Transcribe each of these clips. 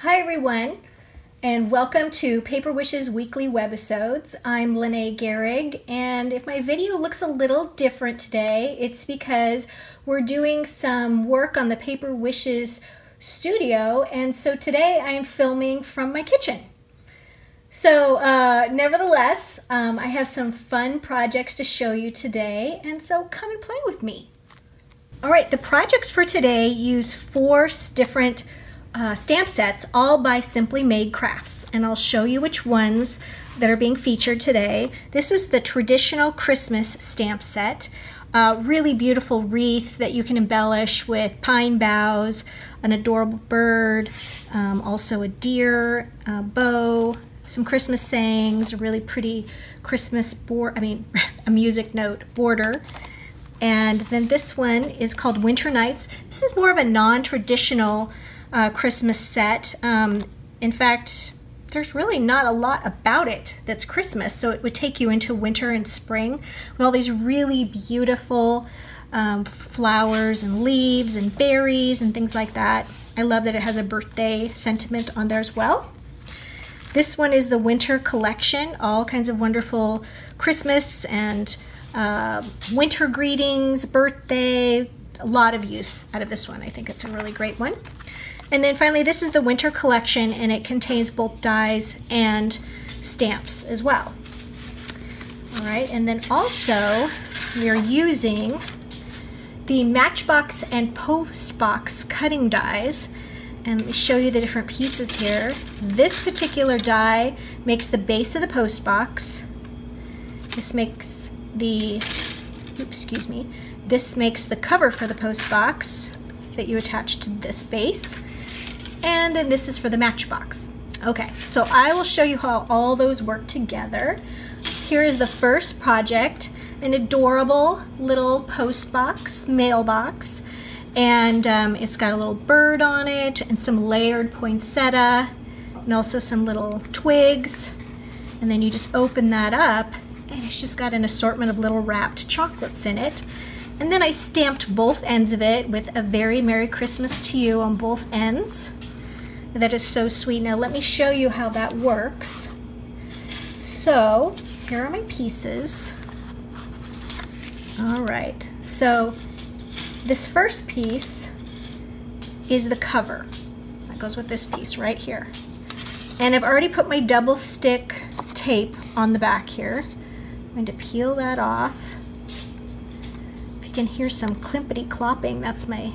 Hi everyone, and welcome to Paper Wishes Weekly Webisodes. I'm Lene Gehrig, and if my video looks a little different today, it's because we're doing some work on the Paper Wishes studio, and so today I am filming from my kitchen. So nevertheless, I have some fun projects to show you today, and so come and play with me. All right, the projects for today use 4 different stamp sets, all by Simply Made Crafts, and I'll show you which ones that are being featured today. This is the traditional Christmas stamp set. Really beautiful wreath that you can embellish with pine boughs, an adorable bird, also a deer, a bow, some Christmas sayings, a really pretty Christmas a music note border. And then this one is called Winter Nights. This is more of a non-traditional Christmas set. In fact, there's really not a lot about it that's Christmas, so it would take you into winter and spring with all these really beautiful flowers and leaves and berries and things like that. I love that it has a birthday sentiment on there as well. This one is the Winter Collection, all kinds of wonderful Christmas and winter greetings, birthday, a lot of use out of this one. I think it's a really great one. And then finally, this is the Winter Collection, and it contains both dies and stamps as well. All right, and then also we are using the Matchbox and Postbox cutting dies. And let me show you the different pieces here. This particular die makes the base of the postbox. This makes the, this makes the cover for the postbox that you attach to this base. And then this is for the matchbox. Okay, so I will show you how all those work together. Here is the first project, an adorable little postbox, mailbox. And it's got a little bird on it and some layered poinsettia and also some little twigs. And then you just open that up and it's just got an assortment of little wrapped chocolates in it. And then I stamped both ends of it with a very Merry Christmas to you on both ends. That is so sweet. Now let me show you how that works. So here are my pieces. All right, so this first piece is the cover. That goes with this piece right here. And I've already put my double stick tape on the back here. I'm going to peel that off. If you can hear some climpity clopping, that's my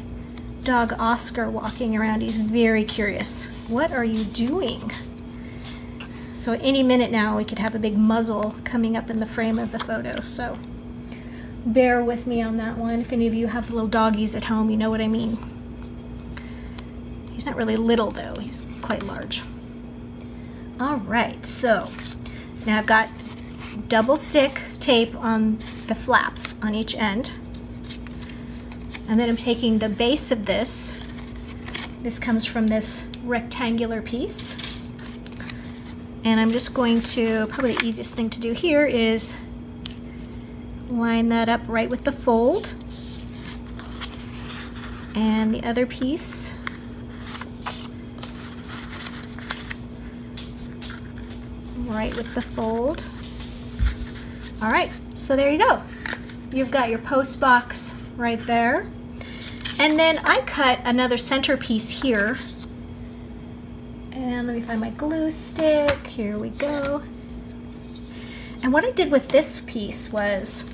dog Oscar walking around. He's very curious. What are you doing? So any minute now we could have a big muzzle coming up in the frame of the photo, so bear with me on that one. If any of you have little doggies at home, you know what I mean. He's not really little though, he's quite large. All right, so now I've got double stick tape on the flaps on each end. And then I'm taking the base of this. This comes from this rectangular piece. And I'm just going to, probably the easiest thing to do here is line that up right with the fold. And the other piece right with the fold. All right, so there you go. You've got your post box right there. And then I cut another centerpiece here. And let me find my glue stick. Here we go. And what I did with this piece was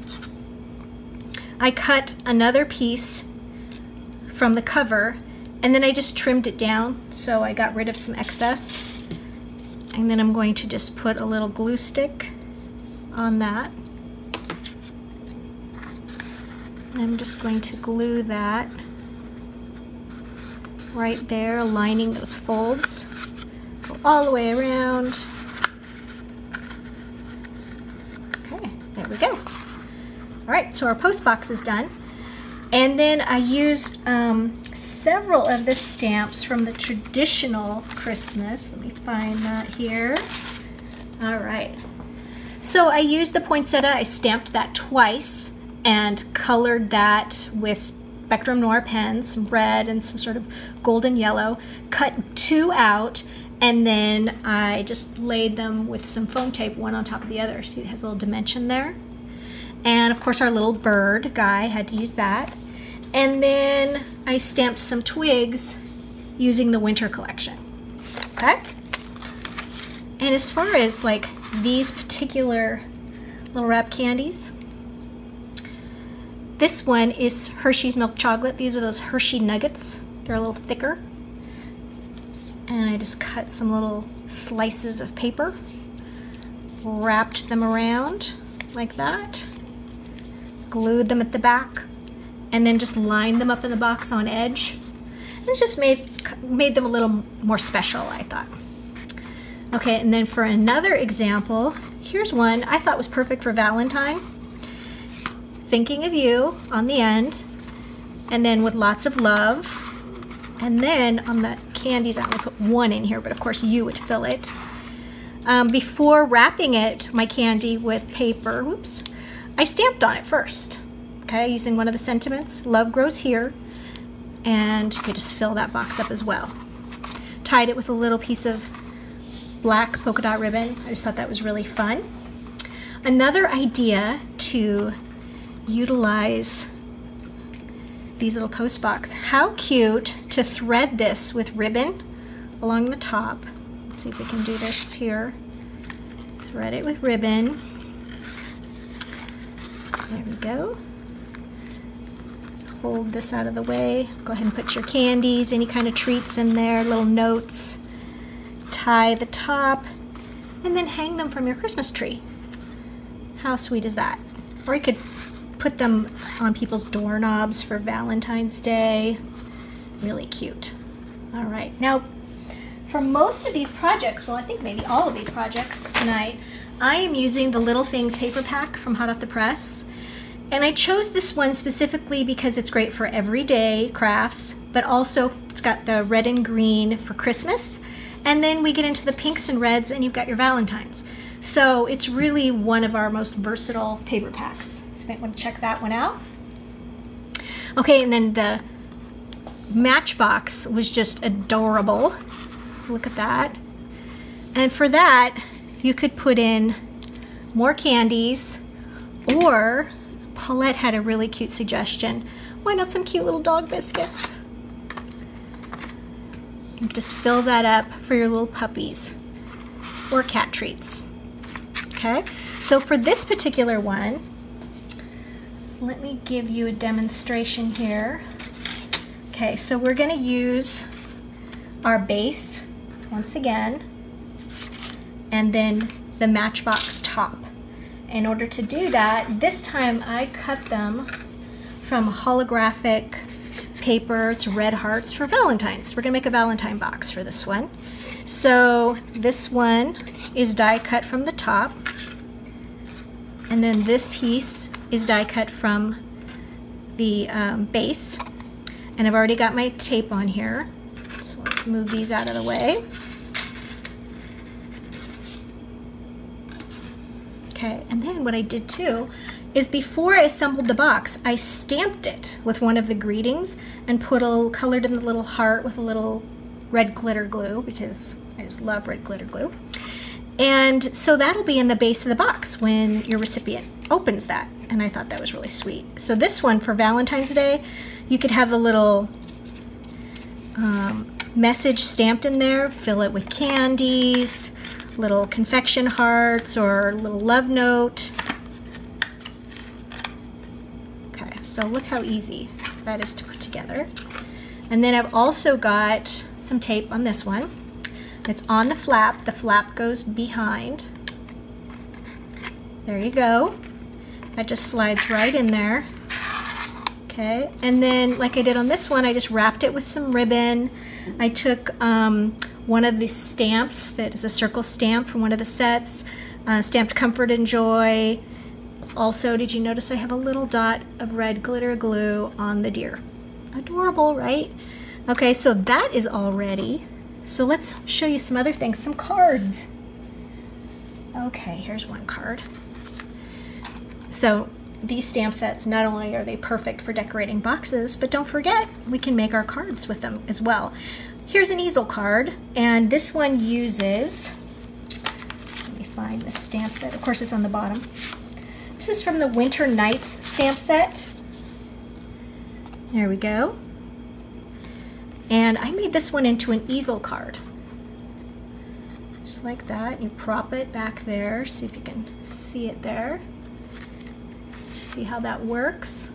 I cut another piece from the cover and then I just trimmed it down, so I got rid of some excess. And then I'm going to just put a little glue stick on that. And I'm just going to glue that right there, aligning those folds. Go all the way around. Okay, there we go. All right, so our post box is done. And then I used several of the stamps from the traditional Christmas. Let me find that here. All right. So I used the poinsettia. I stamped that twice and colored that with Spectrum Noir pens, some red and some sort of golden yellow, cut 2 out, and then I just laid them with some foam tape, one on top of the other. See, it has a little dimension there. And of course our little bird guy, had to use that. And then I stamped some twigs using the winter collection. Okay? And as far as like these particular little wrap candies, this one is Hershey's milk chocolate. These are those Hershey nuggets. They're a little thicker. And I just cut some little slices of paper, wrapped them around like that, glued them at the back, and then just lined them up in the box on edge. And it just made them a little more special, I thought. Okay, and then for another example, here's one I thought was perfect for Valentine. Thinking of you on the end, and then with lots of love. And then on the candies, I'm going to put 1 in here, but of course you would fill it. Before wrapping it, my candy with paper, whoops, I stamped on it first. Okay, using one of the sentiments, love grows here, and you could just fill that box up as well. Tied it with a little piece of black polka dot ribbon. I just thought that was really fun. Another idea to utilize these little post box. How cute to thread this with ribbon along the top. Let's see if we can do this here. Thread it with ribbon. There we go. Hold this out of the way. Go ahead and put your candies, any kind of treats in there, little notes. Tie the top, and then hang them from your Christmas tree. How sweet is that? Or you could put them on people's doorknobs for Valentine's Day. Really cute. All right, now for most of these projects, well, I think maybe all of these projects tonight, I am using the Little Things paper pack from Hot Off the Press. And I chose this one specifically because it's great for everyday crafts, but also it's got the red and green for Christmas. And then we get into the pinks and reds and you've got your Valentines. So it's really one of our most versatile paper packs. So you might want to check that one out. Okay, and then the Matchbox was just adorable. Look at that. And for that, you could put in more candies, or Paulette had a really cute suggestion. Why not some cute little dog biscuits? You can just fill that up for your little puppies or cat treats. Okay, so for this particular one, let me give you a demonstration here. Okay, so we're going to use our base once again, and then the Matchbox top. In order to do that, this time I cut them from holographic paper. It's red hearts for Valentine's. We're gonna make a Valentine box for this one. So this one is die cut from the top, and then this piece is die cut from the base. And I've already got my tape on here. So let's move these out of the way. Okay, and then what I did too is before I assembled the box, I stamped it with one of the greetings and colored in the little heart with a little red glitter glue, because I just love red glitter glue. And so that'll be in the base of the box when your recipient opens that. And I thought that was really sweet. So this one for Valentine's Day, you could have the little message stamped in there, fill it with candies, little confection hearts, or a little love note. Okay, so look how easy that is to put together. And then I've also got some tape on this one. It's on the flap. The flap goes behind. There you go. That just slides right in there. Okay, and then like I did on this one, I just wrapped it with some ribbon. I took one of the stamps that is a circle stamp from one of the sets, stamped Comfort and Joy. Also, did you notice I have a little dot of red glitter glue on the deer? Adorable, right? Okay, so that is all ready. So let's show you some other things, some cards. Okay, here's one card. So these stamp sets, not only are they perfect for decorating boxes, but don't forget, we can make our cards with them as well. Here's an easel card, and this one uses, let me find the stamp set, of course it's on the bottom. This is from the Winter Nights stamp set. There we go. And I made this one into an easel card. Just like that. You prop it back there. See if you can see it there. See how that works.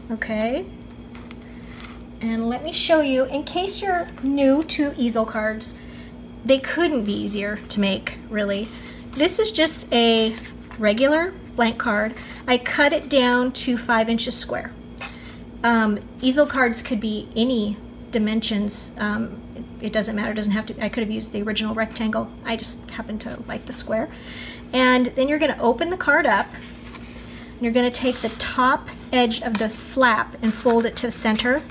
Okay. And let me show you, in case you're new to easel cards, they couldn't be easier to make, really. This is just a regular blank card. I cut it down to 5 inches square. Easel cards could be any dimensions. It doesn't matter. It doesn't have to. I could have used the original rectangle. I just happen to like the square. And then you're going to open the card up. And you're going to take the top edge of this flap and fold it to the center.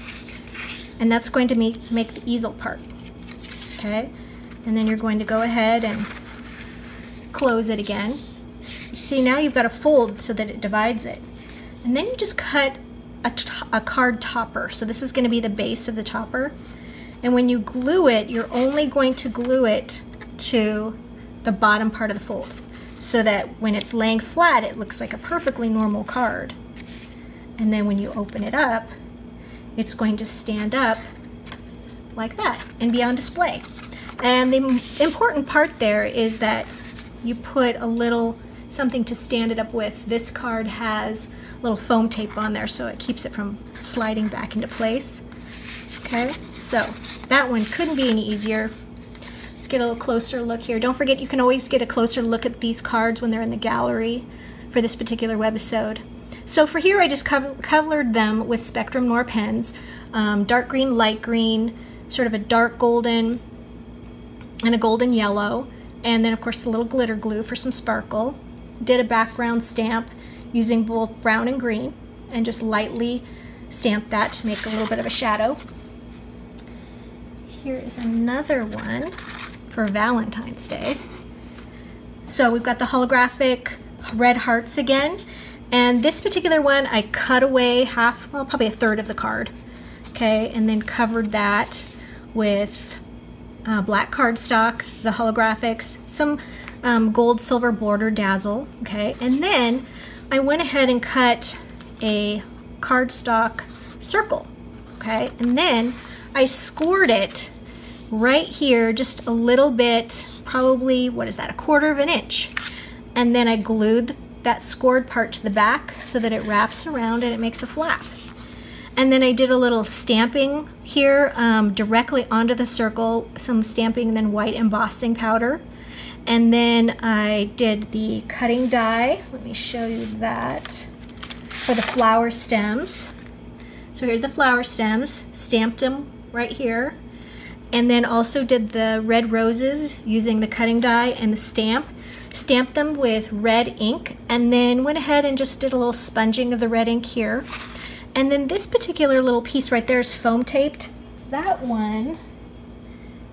And that's going to make the easel part. Okay? And then you're going to go ahead and close it again. You see, now you've got a fold so that it divides it. And then you just cut a card topper. So this is going to be the base of the topper. And when you glue it, you're only going to glue it to the bottom part of the fold, so that when it's laying flat, it looks like a perfectly normal card. And then when you open it up, it's going to stand up like that and be on display. And the important part there is that you put a little something to stand it up with. This card has a little foam tape on there so it keeps it from sliding back into place. Okay, so that one couldn't be any easier. Let's get a little closer look here. Don't forget, you can always get a closer look at these cards when they're in the gallery for this particular webisode. So for here, I just colored them with Spectrum Noir pens, dark green, light green, sort of a dark golden, and a golden yellow, and then of course a little glitter glue for some sparkle. Did a background stamp using both brown and green, and just lightly stamped that to make a little bit of a shadow. Here is another one for Valentine's Day. So we've got the holographic red hearts again, and this particular one I cut away half, well, probably a third of the card, okay, and then covered that with black cardstock, the holographics, some gold silver border dazzle, okay, and then I went ahead and cut a cardstock circle, okay, and then I scored it right here just a little bit, probably, what is that, 1/4 of an inch, and then I glued that scored part to the back so that it wraps around and it makes a flap. And then I did a little stamping here directly onto the circle, some stamping and then white embossing powder. And then I did the cutting die. Let me show you that for the flower stems. So here's the flower stems, stamped them right here. And then also did the red roses using the cutting die and the stamp. Stamped them with red ink and then went ahead and just did a little sponging of the red ink here. And then this particular little piece right there is foam taped. That one,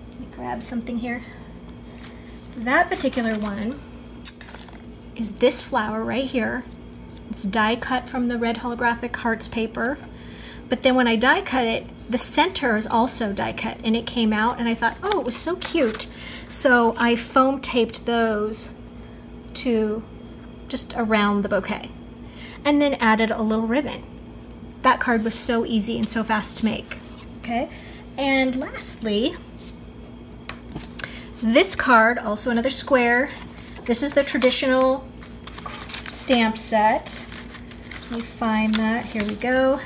let me grab something here. That particular one is this flower right here. It's die cut from the red holographic hearts paper. But then when I die cut it, the center is also die cut and it came out and I thought, oh, it was so cute. So I foam taped those to just around the bouquet and then added a little ribbon. That card was so easy and so fast to make. Okay, and lastly, this card, also another square. This is the traditional stamp set. Let me find that. Here we go.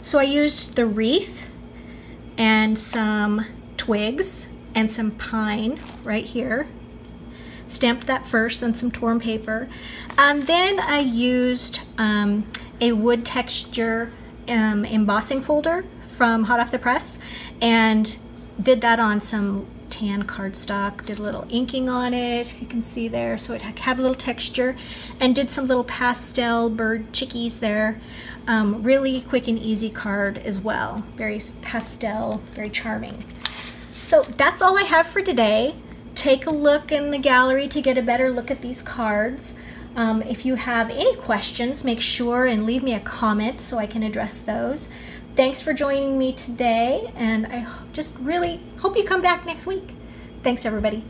So I used the wreath and some twigs and some pine right here. Stamped that first on some torn paper. And then I used a wood texture embossing folder from hot off the press and did that on some tan cardstock, did a little inking on it, if you can see there, so it had a little texture, and did some little pastel bird chickies there. Really quick and easy card as well, very pastel, very charming. So that's all I have for today. Take a look in the gallery to get a better look at these cards. If you have any questions, make sure and leave me a comment so I can address those. Thanks for joining me today, and I just really hope you come back next week. Thanks, everybody.